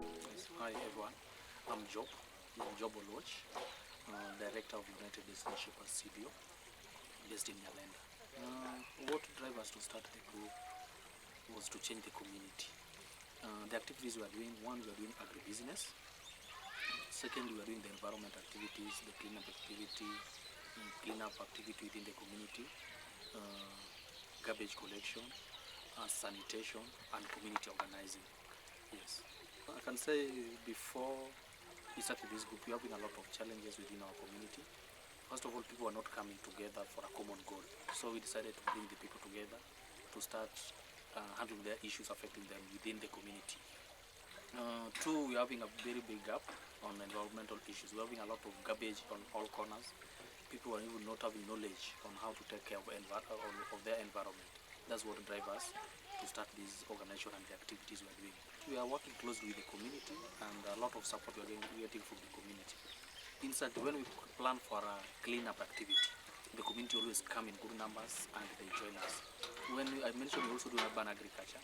Yes. Hi everyone, I'm Job Oloch, Director of United Listenership at CBO, based in Nyalenda. What drive us to start the group was to change the community. The activities we are doing, one, we are doing agribusiness. Second, we are doing the environment activities, the cleanup activity, within the community, garbage collection, sanitation, and community organizing. Yes. I can say before we started this group, we have been a lot of challenges within our community. First of all, people are not coming together for a common goal. So we decided to bring the people together to start handling their issues affecting them within the community. Two, we're having a very big gap on environmental issues. We're having a lot of garbage on all corners. People are even not having knowledge on how to take care of their environment. That's what drives us to start this organization and the activities we're doing. We are working closely with the community, and a lot of support we're getting from the community. Inside, when we plan for a cleanup activity, the community always come in good numbers and they join us. When I mentioned we also do urban agriculture,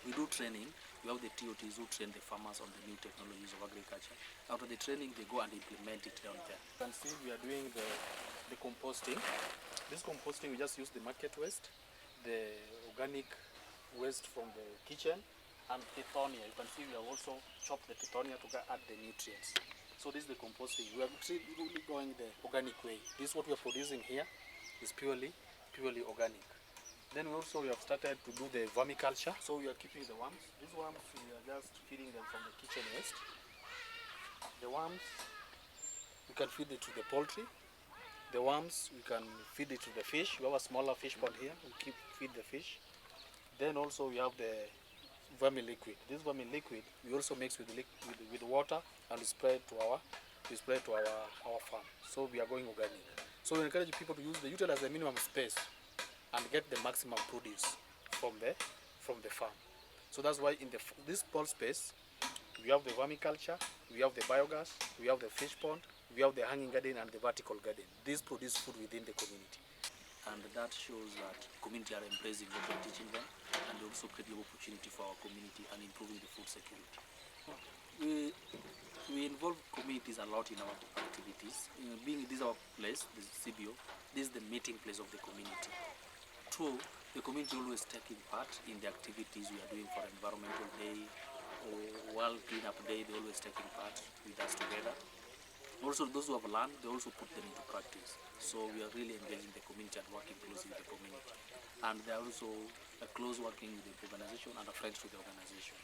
we do training. We have the TOTs who train the farmers on the new technologies of agriculture. After the training, they go and implement it down there. You can see we are doing the composting. This composting, we just use the market waste, the organic waste from the kitchen, and tithonia. You can see we have also chopped the tithonia to add the nutrients. So this is the composting. We are really going the organic way. This what we are producing here is purely organic. Then we have started to do the vermiculture. So we are keeping the worms. These worms, we are just feeding them from the kitchen waste. The worms, we can feed it to the poultry. The worms, we can feed it to the fish. We have a smaller fish pond here. We feed the fish. Then also we have the vermi liquid. This vermi liquid we also mix with water and we spray it to our farm. So we are going organic. So we encourage people to utilize the minimum space and get the maximum produce from the farm. So that's why in this small space we have the vermiculture, we have the biogas, we have the fish pond, we have the hanging garden and the vertical garden. These produce food within the community. And that shows that community are embracing what we're teaching them, and they also create the opportunity for our community and improving the food security. We involve communities a lot in our activities. Being this is our place, this is CBO, this is the meeting place of the community. Two, the community always taking part in the activities we are doing for Environmental Day or World Cleanup Day. They always taking part with us together. Also, those who have learned, they also put them into practice. So we are really engaging the community and working closely with the community. And they are also a close working with the organization and a friends with the organization.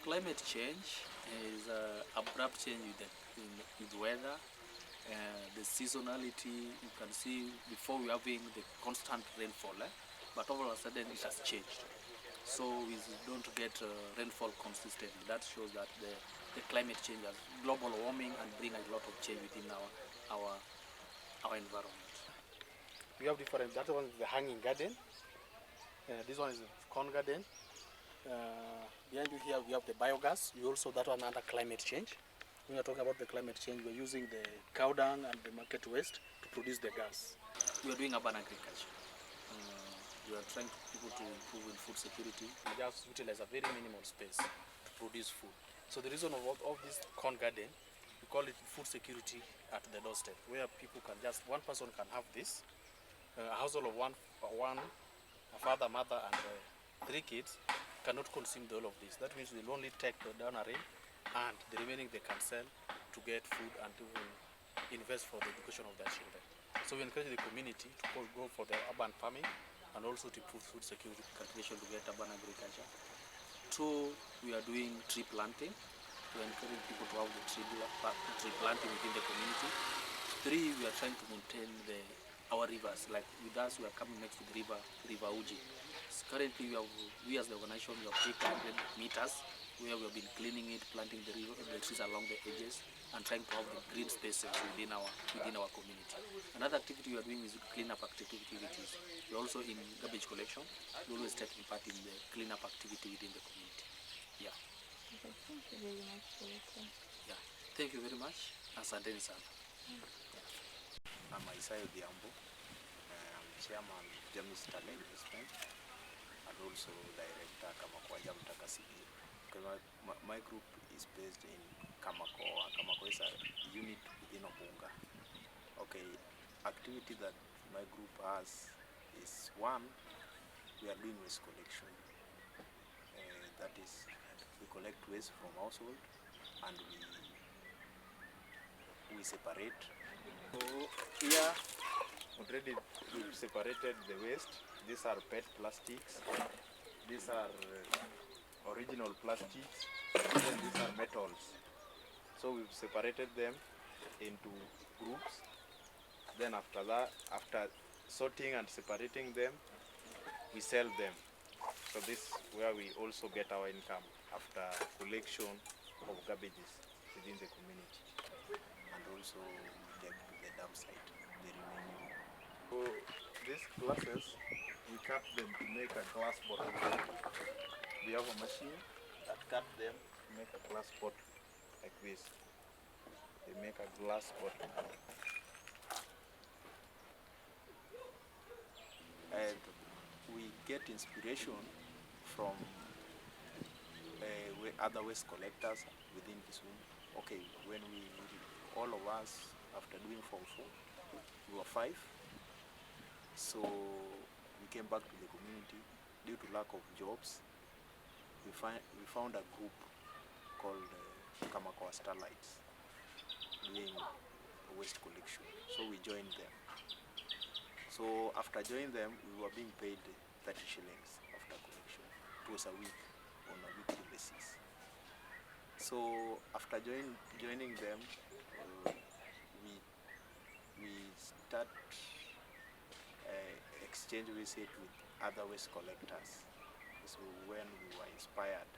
Climate change is abrupt change with weather. The seasonality, you can see before we are having the constant rainfall, but all of a sudden it has changed. So we don't get rainfall consistently. That shows that the climate change has global warming and bring a lot of change within our environment. We have different, that one is the hanging garden. This one is the corn garden. Behind you here we have the biogas. We also that one under climate change. When we are talking about the climate change, we are using the cow dung and the market waste to produce the gas. We are doing urban agriculture. We are trying people to improve in food security. We just utilize a very minimal space to produce food. So the reason of this corn garden, we call it food security at the doorstep, where people can one person can have this. A household of a father, mother, and 3 kids cannot consume all of this. That means they'll only take the donor in, and the remaining they can sell to get food and to invest for the education of their children. So we encourage the community to go for the urban farming and also to improve food security cultivation to get urban agriculture. Two, we are doing tree planting to encourage people to have the tree planting within the community. Three, we are trying to maintain our rivers. Like with us, we are coming next to the river Uji. So currently, we as the organization, we have 800 meters where we have been cleaning it, planting the trees along the edges, and trying to have the green spaces within our community. Another activity we are doing is cleanup activities. We are also in garbage collection. We always taking part in the cleanup activity within the community. Yeah. Okay, thank you very much for your time. Yeah. Thank you very much. Asanteni sana. I'm Isaiah Diambo. I'm chairman of James Talent Investment and also director kama kwa Jamtaka CBO. Okay, my group is based in Kamakoa. Kamakoa is a unit within Obunga. Okay, activity that my group has is one, we are doing waste collection. That is, we collect waste from household and we separate. So here already we've separated the waste. These are PET plastics. These are original plastics. Then these are metals. So we've separated them into groups. Then after that, after sorting and separating them, we sell them. So this is where we also get our income after collection of garbages within the community. And also we take to the dump site, the remaining. So these glasses, we cut them to make a glass bottle. We have a machine that cut them to make a glass bottle like this. They make a glass bottle. And we get inspiration from other waste collectors within Kisumu. Okay, when all of us, after doing Form 4, we were 5. So we came back to the community due to lack of jobs. We found a group called Kamakoa Starlights doing waste collection. So we joined them. So after joining them, we were being paid 30 shillings after collection. It was a week, on a weekly basis. So after joining them, we start exchange visit with other waste collectors. So when we were inspired,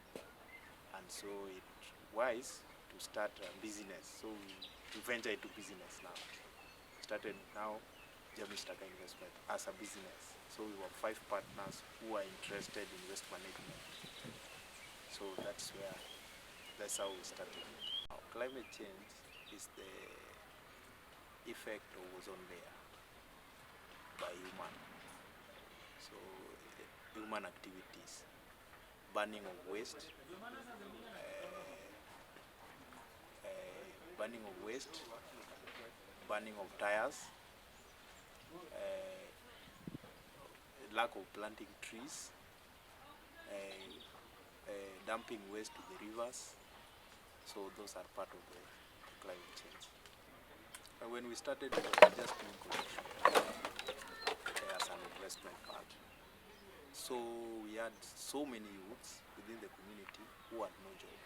and so it wise to start a business. So we venture into business now. Started now Jamii Staka Investment as a business. So we were 5 partners who are interested in waste management. So that's how we started. Now, climate change is the effect of ozone layer by human. So human activities, burning of waste, burning of tires, lack of planting trees, dumping waste to the rivers. So those are part of the climate change. When we started, we were just doing collection as an investment part. So we had so many youths within the community who had no job.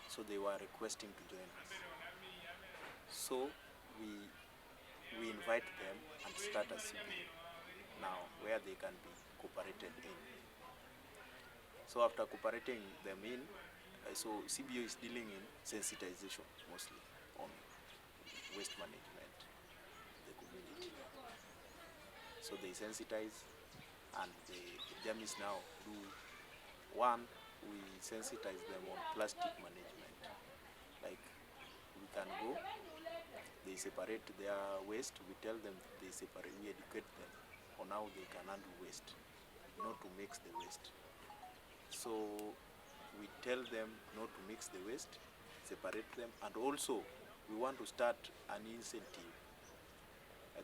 So they were requesting to join us. So we invite them and start a CBO now where they can be cooperated in. So after cooperating them in, so CBO is dealing in sensitization mostly on waste management in the community. So they sensitize, and the Jamis now do one, we sensitize them on plastic management. Like we can go, they separate their waste, we tell them they separate, we educate them on how they can handle waste, not to mix the waste. So we tell them not to mix the waste, separate them, and also we want to start an incentive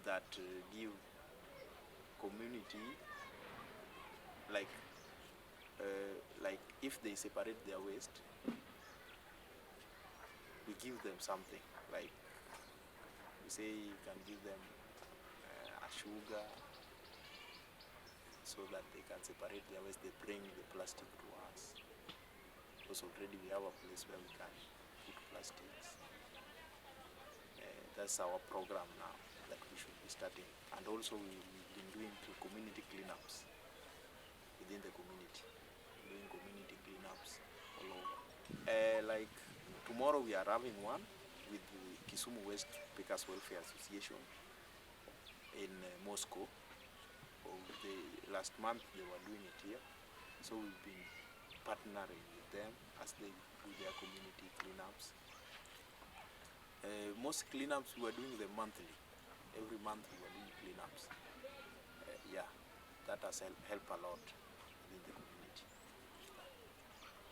that give community, like if they separate their waste, we give them something. Like we say you can give them a sugar so that they can separate their waste. They bring the plastic to us. Because already we have a place where we can put plastics. That's our program now that we should be starting. And also we've been doing community cleanups within the community. Doing community cleanups all over. Like tomorrow we are having one with the Kisumu Waste Pickers Welfare Association in Moscow. Last month they were doing it here. So we've been partnering with them as they do their community cleanups. Most cleanups we were doing them monthly. Every month we were doing cleanups. Yeah, that has helped a lot in the